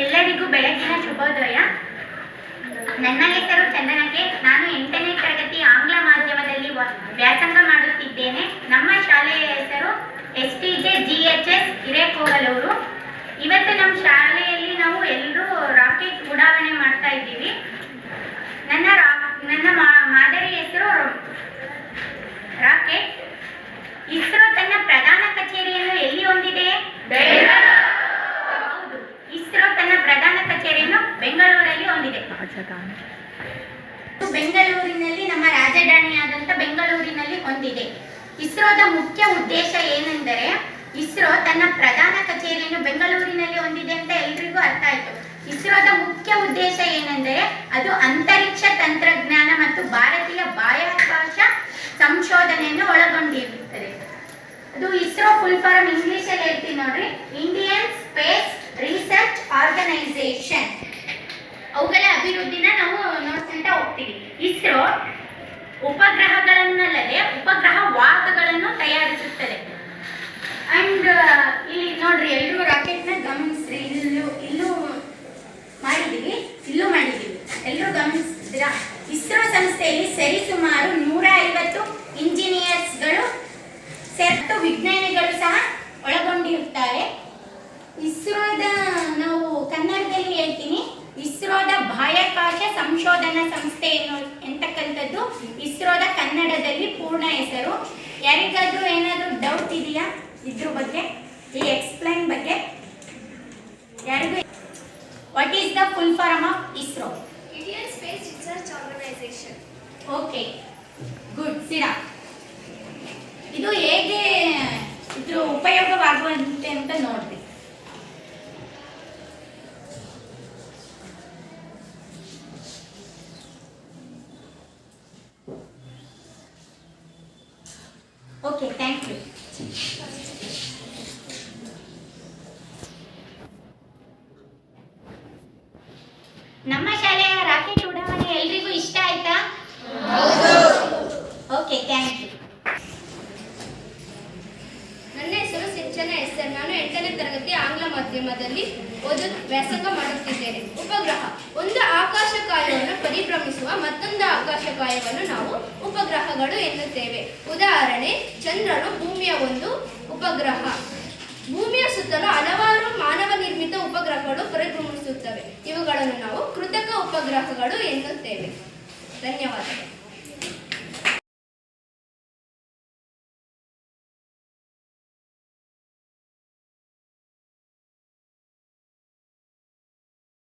ಎಲ್ಲರಿಗೂ ಬೆಳಗಿನ ಶುಭೋದಯ. ನನ್ನ ಹೆಸರು ಚಂದನಕ್ಕೆ. ನಾನು 8ನೇ ತರಗತಿ ಆಂಗ್ಲ ಮಾಧ್ಯಮದಲ್ಲಿ ವ್ಯಾಸಂಗ ಮಾಡುತ್ತಿದ್ದೇನೆ. ನಮ್ಮ ಶಾಲೆಯ ಹೆಸರು STJ GHS ಹಿರೇಕೋಗಲೂರು. ಇವತ್ತು ನಮ್ಮ ಶಾಲೆಯಲ್ಲಿ ನಾವು ಎಲ್ಲರೂ ರಾಕೆಟ್ ಉಡಾವಣೆ ಮಾಡ್ತಾ ಇದ್ದೀವಿ. ನನ್ನ ಮಾದರಿ ಹೆಸರು ರಾಕೆಟ್. ಇಸ್ರೋ ತನ್ನ ಪ್ರಧಾನ ಕಚೇರಿಯನ್ನು ಎಲ್ಲಿ ಹೊಂದಿದೆ? ಹೌದು, ಇಸ್ರೋ ತನ್ನ ಪ್ರಧಾನ ಕಚೇರಿಯನ್ನು ಬೆಂಗಳೂರಲ್ಲಿ ಹೊಂದಿದೆ. ಬೆಂಗಳೂರಿನಲ್ಲಿ ನಮ್ಮ ರಾಜಧಾನಿಯಾದಂಥ ಬೆಂಗಳೂರಿನಲ್ಲಿ ಹೊಂದಿದೆ. ಇಸ್ರೋದ ಮುಖ್ಯ ಉದ್ದೇಶ ಏನೆಂದರೆ, ಇಸ್ರೋ ತನ್ನ ಪ್ರಧಾನ ಕಚೇರಿಯನ್ನು ಬೆಂಗಳೂರಿನಲ್ಲಿ ಹೊಂದಿದೆ ಅಂತ ಎಲ್ರಿಗೂ ಅರ್ಥ ಆಯಿತು. ಇಸ್ರೋದ ಮುಖ್ಯ ಉದ್ದೇಶ ಏನೆಂದರೆ ಅದು ಅಂತರಿಕ್ಷ ತಂತ್ರಜ್ಞಾನ ಮತ್ತು ಭಾರತೀಯ ಬಾಹ್ಯಾಕಾಶ ಸಂಶೋಧನೆಯನ್ನು ಒಳಗೊಂಡಿರುತ್ತದೆ. ಅದು ಇಸ್ರೋ ಫುಲ್ ಫಾರಂ ಇಂಗ್ಲಿಷಲ್ಲಿ ಹೇಳ್ತೀನಿ ನೋಡ್ರಿ, ಇಂಡಿಯನ್ ಸ್ಪೇಸ್ ರಿಸರ್ಚ್ ಆರ್ಗನೈಸೇಷನ್. ಅವುಗಳ ಅಭಿವೃದ್ಧಿನ ನಾವು ನೋಡ್ಕೊಂತ ಹೋಗ್ತೀವಿ. ಇಸ್ರೋ ಉಪಗ್ರಹಗಳನ್ನಲ್ಲದೆ ಉಪಗ್ರಹ ವಾಹಕಗಳನ್ನು ತಯಾರಿಸುತ್ತದೆ. ಅಂಡ್ ಇಲ್ಲಿ ನೋಡ್ರಿ, ಎಲ್ಲರೂ ರಾಕೆಟ್ನ ಗಮನಿಸ್ರಿ. ಇಲ್ಲೂ ಮಾಡಿದ್ದೀವಿ, ಇಲ್ಲೂ ಮಾಡಿದ್ದೀವಿ. ಎಲ್ಲರೂ ಗಮನಿಸಿದ್ರಾ? ಇಸ್ರೋ ಸಂಸ್ಥೆಯಲ್ಲಿ ಸರಿಸುಮಾರು 150 ಇಂಜಿನಿಯರ್ಸ್ಗಳು ಸೇರ್ತು ವಿಜ್ಞಾನಿಗಳು ಸಹ ಒಳಗೊಂಡಿರುತ್ತಾರೆ. ಇಸ್ರೋದ, ನಾವು ಕನ್ನಡದಲ್ಲಿ ಹೇಳ್ತೀನಿ, ಇಸ್ರೋದ ಬಾಹ್ಯಾಕಾಶ ಸಂಶೋಧನಾ ಸಂಸ್ಥೆ ಎಂತಕ್ಕಂಥದ್ದು ಇಸ್ರೋದ ಕನ್ನಡದಲ್ಲಿ ಪೂರ್ಣ ಹೆಸರು. ಯಾರಿಗಾದ್ರೂ ಏನಾದರೂ ಡೌಟ್ ಇದೆಯಾ ಇದ್ರ ಬಗ್ಗೆ, ಈ ಎಕ್ಸ್ಪ್ಲೈನ್ ಬಗ್ಗೆ? ಯಾರಿಗೂ? What is the full form of ISRO? Indian Space Research Organisation. Okay, good. ಸಿರಾ, ಇದು ಹೇಗೆ ಇದ್ರ ಉಪಯೋಗವಾಗುವಂತೆ ಅಂತ ನೋಡ್ರಿ. Okay, thank you. ನಮ್ಮ ಶಾಲೆಯ ರಾಕೆಟ್ ಉಡಾವಣೆ ಎಲ್ರಿಗೂ ಇಷ್ಟ ಆಯ್ತಾ? Okay, thank you. ನನ್ನ ಹೆಸರು ಸಿಂಚನ ಎಸ್. ನಾನು 8ನೇ ತರಗತಿ ಆಂಗ್ಲ ಮಾಧ್ಯಮದಲ್ಲಿ ವ್ಯಾಸಂಗ ಮಾಡುತ್ತಿದ್ದೇನೆ. ಉಪಗ್ರಹ ಒಂದು ಆಕಾಶಕಾಯವನ್ನು ಪರಿಭ್ರಮಿಸುವ ಮತ್ತೊಂದು ಆಕಾಶಕಾಯವನ್ನು ನಾವು ಉಪಗ್ರಹಗಳು ಎನ್ನುತ್ತೇವೆ. ಉದಾಹರಣೆ, ಚಂದ್ರನು ಭೂಮಿಯ ಒಂದು ಉಪಗ್ರಹ. ಭೂಮಿಯ ಸುತ್ತಲೂ ಹಲವಾರು ಮಾನವ ನಿರ್ಮಿತ ಉಪಗ್ರಹಗಳು ಪರಿಭ್ರಮಿಸುತ್ತವೆ. ಇವುಗಳನ್ನು ನಾವು ಕೃತಕ ಉಪಗ್ರಹಗಳು ಎನ್ನುತ್ತೇವೆ. ಧನ್ಯವಾದಗಳು.